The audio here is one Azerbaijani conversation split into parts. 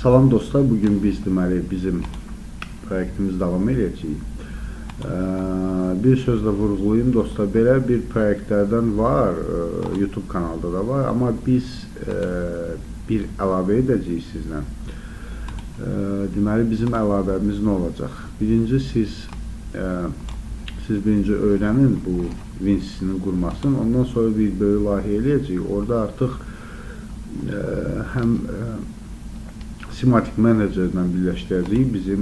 Salam dostlar, bugün biz deməli bizim proyektimiz davam edəcəyik. Bir sözlə vurğulayım dostlar, belə bir proyektlərdən var, YouTube kanalda da var, amma biz bir əlavə edəcəyik sizlə. Deməli bizim əlavəmiz nə olacaq? Birinci siz birinci öyrənin bu Win sitesinin qurmasını, ondan sonra bir böyle layihə eləyəcəyik. Orada artıq həm Simatic Manager ilə birləşdirəcəyik bizim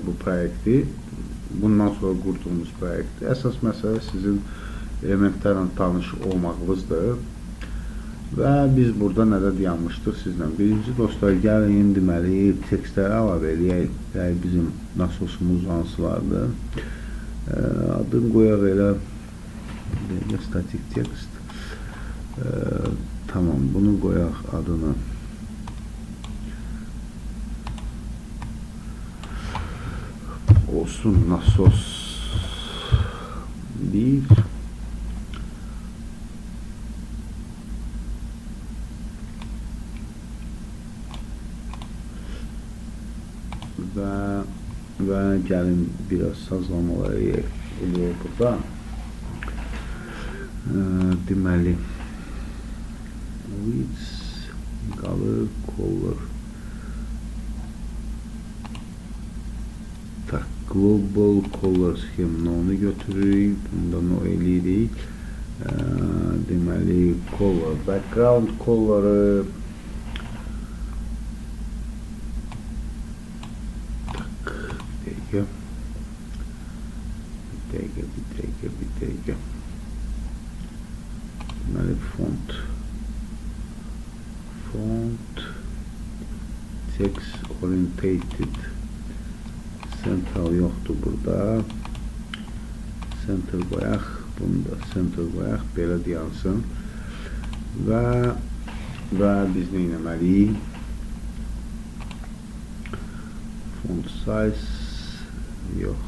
bu proyekti, bundan sonra qurduğumuz proyekti. Əsas məsələ sizin elementlərlə tanış olmağınızdır. Və biz burada nədə dayanmışdıq sizlə? Birinci dostlar, gəlin deməli tekstləri əlavə eləyək. Bizim nasosumuz hansılardır? Adını qoyaq elə static text. Tamam, bunu qoyaq adını. Olsun nasos 1 və gəlin biraz sazlamaları eləyək burada. Deməli width, color, color. Global color sxeminə onu götürürük. Bundan o eləyirik. Deməli color, background color'ı bir dəqiqə. Deməli font text orientated central yoxdur burada. Center qoyaq, bunu da center qoyaq, belə dayansın. Və biz nə etməliyik? Font size yox.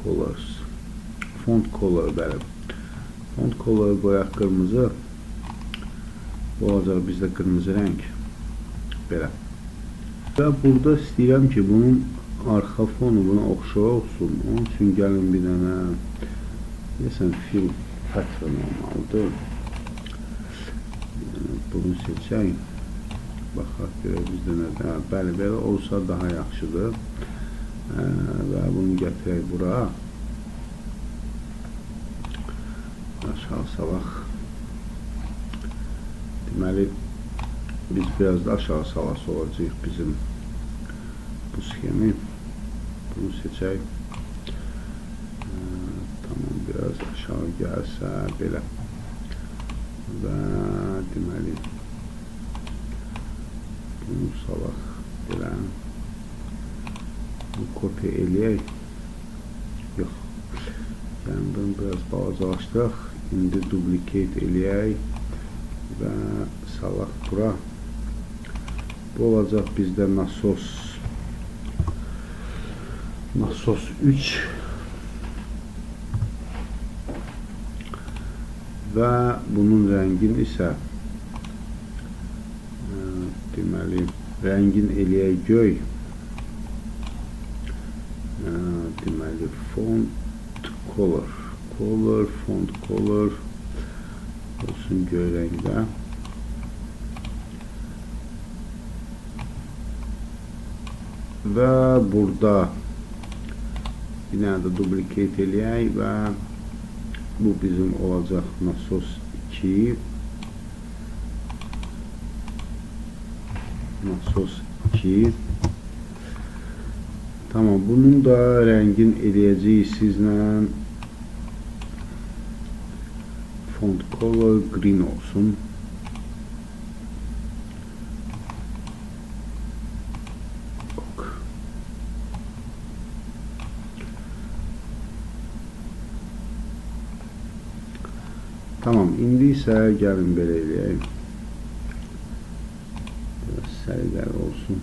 Colors. Font color bəli. Font color qoyaq qırmızı. Bu olacaq bizdə qırmızı rəng. Belə. Və burada istəyirəm ki, bunun arxa fonu buna oxşar olsun. Onun üçün gəlin bir dənə deyəsən fill pattern olmalıdır. Bunu seçək. Baxaq görək bizdə nədir. Bəli, belə olsa daha yaxşıdır. Və bunu gətirək bura. Aşağı salaq. Deməli biz biraz da aşağı salası olacaq bizim bu sxemi. Bunu seçək. Tamam, biraz aşağı gəlsə belə. Və deməli bunu salaq belə. Bunu kopya eləyək. Yox. Yəni bunu biraz balacalaşdıraq. İndi duplicate eləyək və salaq bura. Bu olacaq bizdə nasos 3 və bunun rəngin isə deməli rəngin eləyək göy. Deməli font color font color olsun göy rəngdə. Və burada bir dənə də duplicate eləyək və bu bizim olacaq nasos 2 Tamam, bunun da rəngin eləyəcəyik sizlə font color green olsun. Tamam, indi isə gəlin belə eləyək. Biraz səliqəli olsun.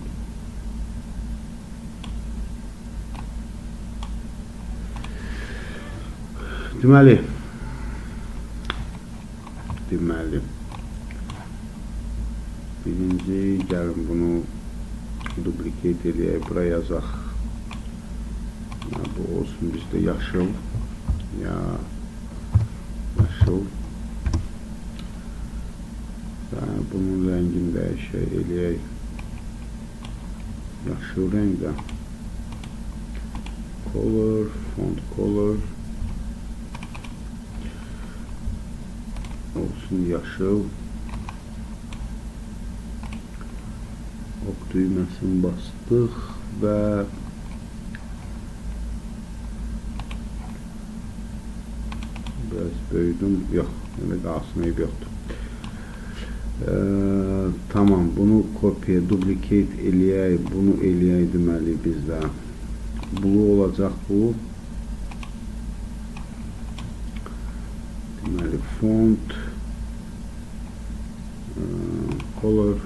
Deməli birinci gəlin bunu duplicate eləyək, bura yazaq. Bu olsun bizdə yaşıl. Yaşıl. Və bunun rəngini dəyişək, eləyək. Yaşıl rəngdə. Color, font color. Olsun yaşıl. Ok düyməsini bastıq və biraz böyüdüm. Yox, elə qalsın, eyb yoxdur. Tamam, bunu kopya, duplicate eləyək, bunu eləyək deməli bizdə. Blue olacaq bu. Deməli, font, color,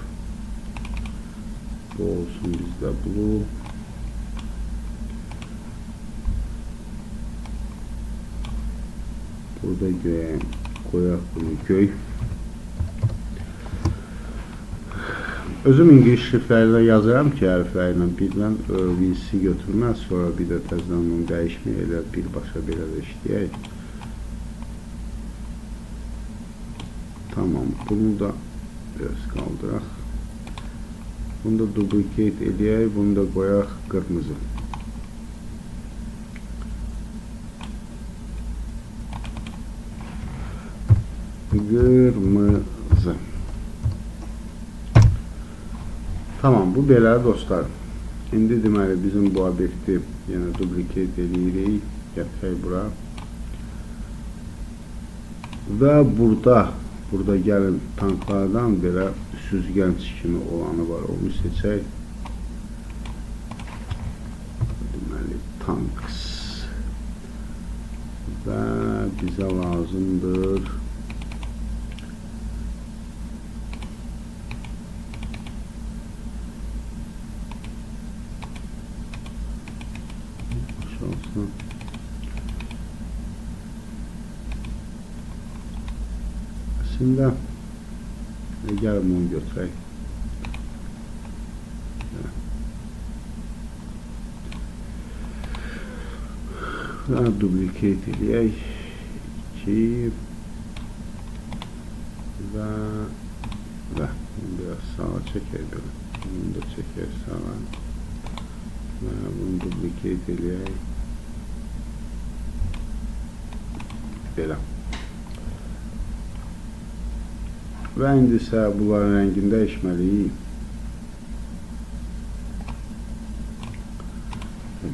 bu olsun bizdə blue. Burada qoyaq bunu göy. Özüm İngiliz şifrlərlə yazıram ki, hərflərlə birdən VLC götürməz, sonra bir də təzdən onu dəyişmək elə birbaşa belə də işləyək. Tamam, bunu da biraz qaldıraq. Bunu da duplicate eləyək, bunu da qoyaq qırmızı. Qırmızı. Tamam, bu belə dostlar. İndi deməli bizim bu obyekti yenə duplicate eləyirik, gətirək bura. Və burada gəlin tanklardan belə süzgən kimi olanı var, onu seçək. Deməli tanks. Və bizə lazımdır Əslində gəlin onu götürək. Və duplicate eləyək. 2 və biraz sağa çəkək belə. Bunu da çəkək sağa. Və bunu duplicate eləyək. Belə. Və indi isə bunların rəngini dəyişməliyik.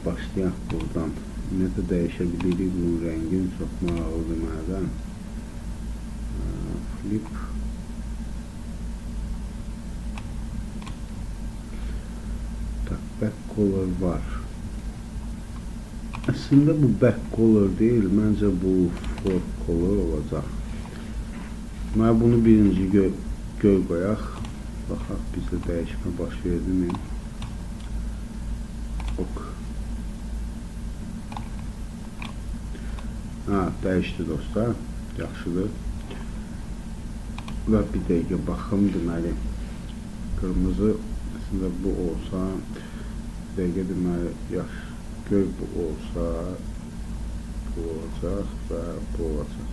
Başlayaq buradan. Necə dəyişə bilirik bunun rəngini, çox maraqlıdır məndən. Flip. Back color var. Əslində bu back color deyil, məncə bu fork color olacaq. Mən bunu birinci göy qoyaq. Baxaq, bizdə dəyişmə baş verdi mi? Ok. Dəyişdi dostlar. Yaxşıdır. Və bir dəqiqə baxım deməli. Qırmızı, əslində bu olsa, bir dəqiqə deməli, yaxşı. Göy bu olsa, bu olacaq və bu olacaq.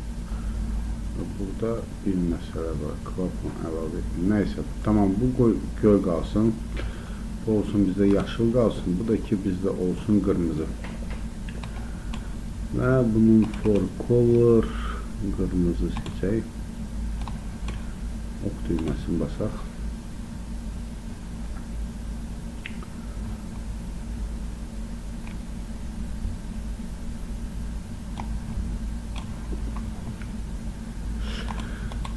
Burada bir məsələ var, kvapla əlavə etdim. Nəysə, tamam, bu göy qalsın. Bu olsun bizdə yaşıl qalsın. Bu da ki bizdə olsun qırmızı. Və bunun for color qırmızı seçək. Ok düyməsini basaq.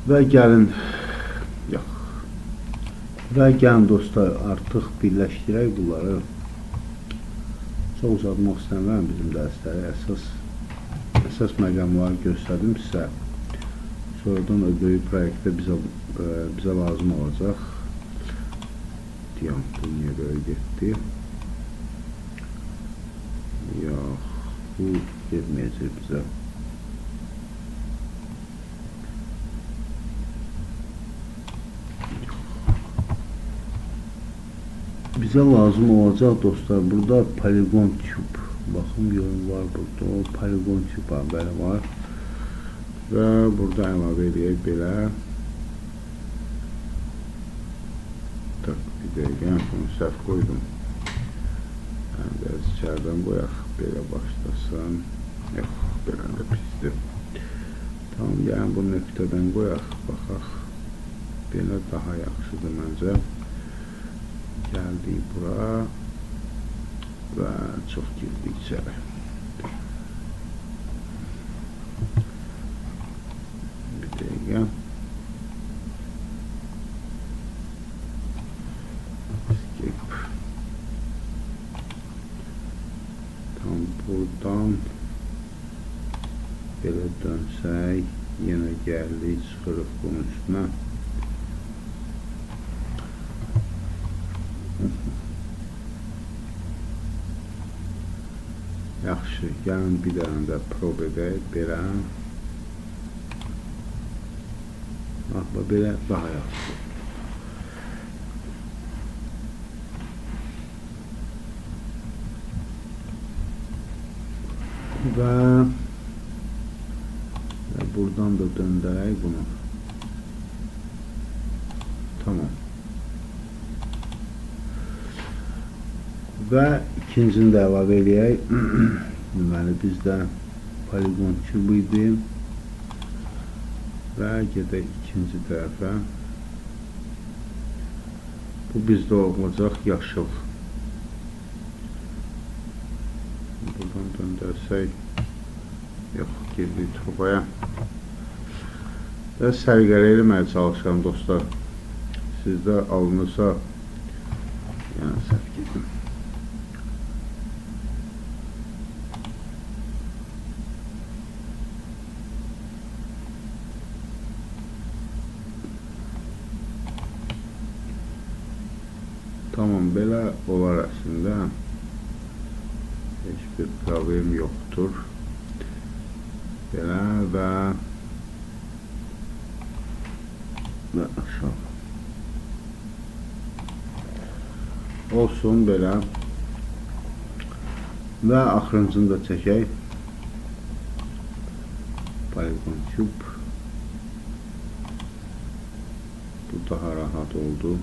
Və gəlin dostlar, artıq birləşdirək bunları. Çox uzatmaq istəmirəm bizim dərsləri. Əsas məqamları göstərdim sizə. Sonradan o böyük proyektdə bizə lazım olacaq. Deyəm, bu niyə böyle getdi? Yox, bu getməyəcək bizə. Bizə lazım olacaq dostlar. Burada Polygon Tube. Baxın görün var burada. O Polygon Tube habəri var. Və burada əlavə edək belə. Tak, bir dəqiqə. Bunu səhv qoydum. Biraz içərdən qoyaq. Belə başlasın. Yox, belə də pisdir. Tamam, yəni bu nöqtədən qoyaq. Baxaq. Belə daha yaxşıdır məncə. Gəldik bura və çox girdik içəri. Bir dəqiqə. Escape. Tam buradan belə dönsək, yenə gəldik, çıxırıq bunun üstünə. Yaxşı, gəlin bir dənə də prob edək, belə. Belə daha yaxşı. Və buradan da döndərək bunu. Tamam. Və ikincini də əlavə edək. Deməli, bizdə Polygon Cube idi. Və gedək ikinci tərəfə. Bu bizdə olacaq yaşıl. Buradan döndərsək. Yox, girdik turbaya. Və sərgələ eləməyə çalışıram dostlar. Sizdə alınırsa, yəni səhv gedim. Tamam, belə olar əslində. Heç bir problem yoxdur. Belə və aşağı. Olsun belə. Və axırıncını da çəkək. Polygon Cube. Bu daha rahat oldu.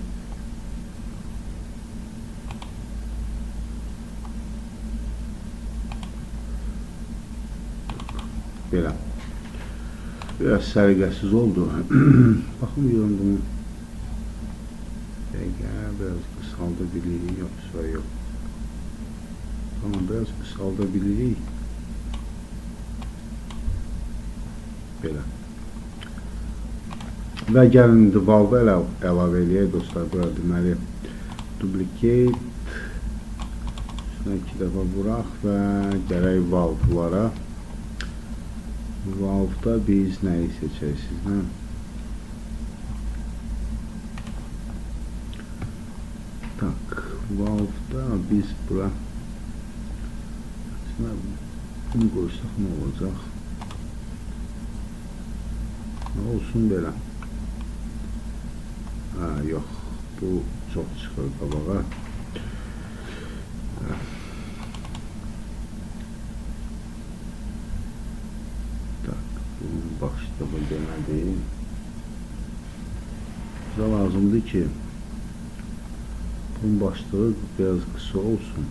Belə. Biraz səliqəsiz oldu. Baxın, görün bunu. Biraz qısalda bilirik, yoxsa yox. Tamam, biraz qısalda bilirik. Belə. Və gəlin indi valve əlavə eləyək dostlar. Burada deməli duplicate üstünə 2 dəfə vuraq və gələk valvelara. Valve'da biz nəyi seçək sizlə? Tak, Valve'da biz bura bunu qoysaq nə olacaq? Nə olsun belə? Yox, bu çox çıxır qabağa. Başlığı deməli. Bizə lazımdır ki, bunun başlığı biraz qısa olsun.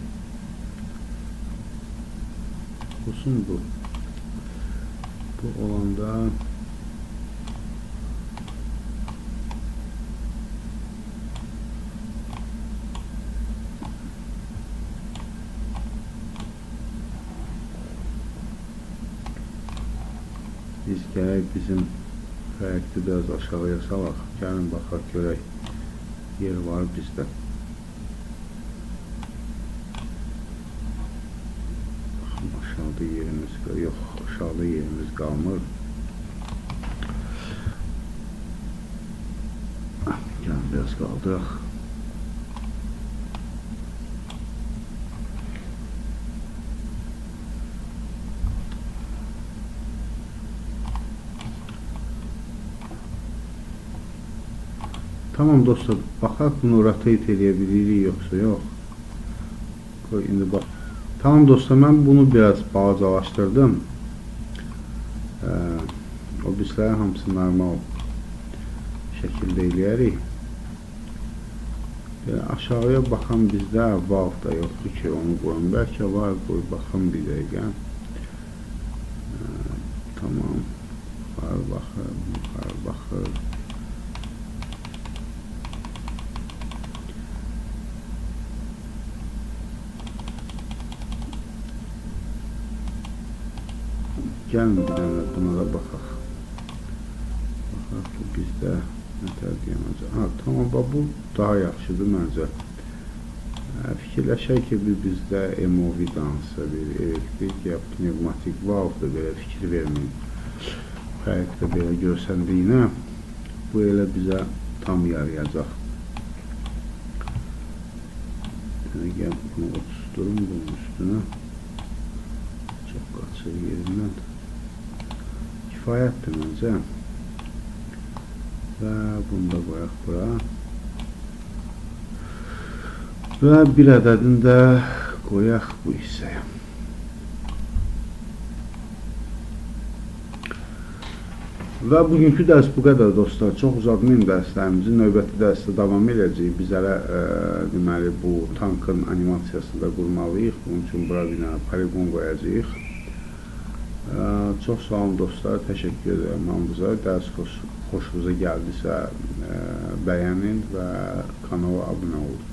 Olsun bu. Bu olanda biz gələk bizim proyekti biraz aşağıya salaq. Gəlin baxaq görək. Yer var bizdə. Aşağıda yerimiz yox, aşağıda yerimiz qalmır. Gəlin biraz qaldıraq. Tamam dostlar, baxaq bunu rotate edə bilirik yoxsa yox. Qoy indi bax. Tamam dostlar, mən bunu biraz balacalaşdırdım. O bizlərin hamısı normal şəkildə eləyərik. Aşağıya baxan bizdə valve da yoxdur ki, onu qoyun. Bəlkə var, qoy baxın bir dəqiqə. Tamam. Yuxarı baxır, yuxarı baxır. Gəlin bir dənə buna da baxaq. Baxaq ki, bizdə nətər deyəməcək. Tamam, bu daha yaxşıdır məncə. Fikirləşək ki, bizdə MOV dansı, bir elektrik ya pneumatik valve da belə fikir verməyin. Fərqdə belə görsəndiyinə, bu elə bizə tam yarayacaq. Gəl, bunu oturtdurum bunun üstünə. Çox qaçır yerindən. Kifayətdir məncə. Və bunu da qoyaq bura. Və bir ədədini də qoyaq bu hissəyə. Və bugünkü dərs bu qədər dostlar. Çox uzatmayın dərslərimizi. Növbəti dərsdə davam edəcəyik. Biz hələ deməli bu tankın animasiyasını da qurmalıyıq. Bunun üçün bura bir dənə poligon qoyacağıq. Çox sağ olun dostlar. Təşəkkür edirəm hamınıza. Dərs xoşunuza gəldisə bəyənin və kanala abunə olun.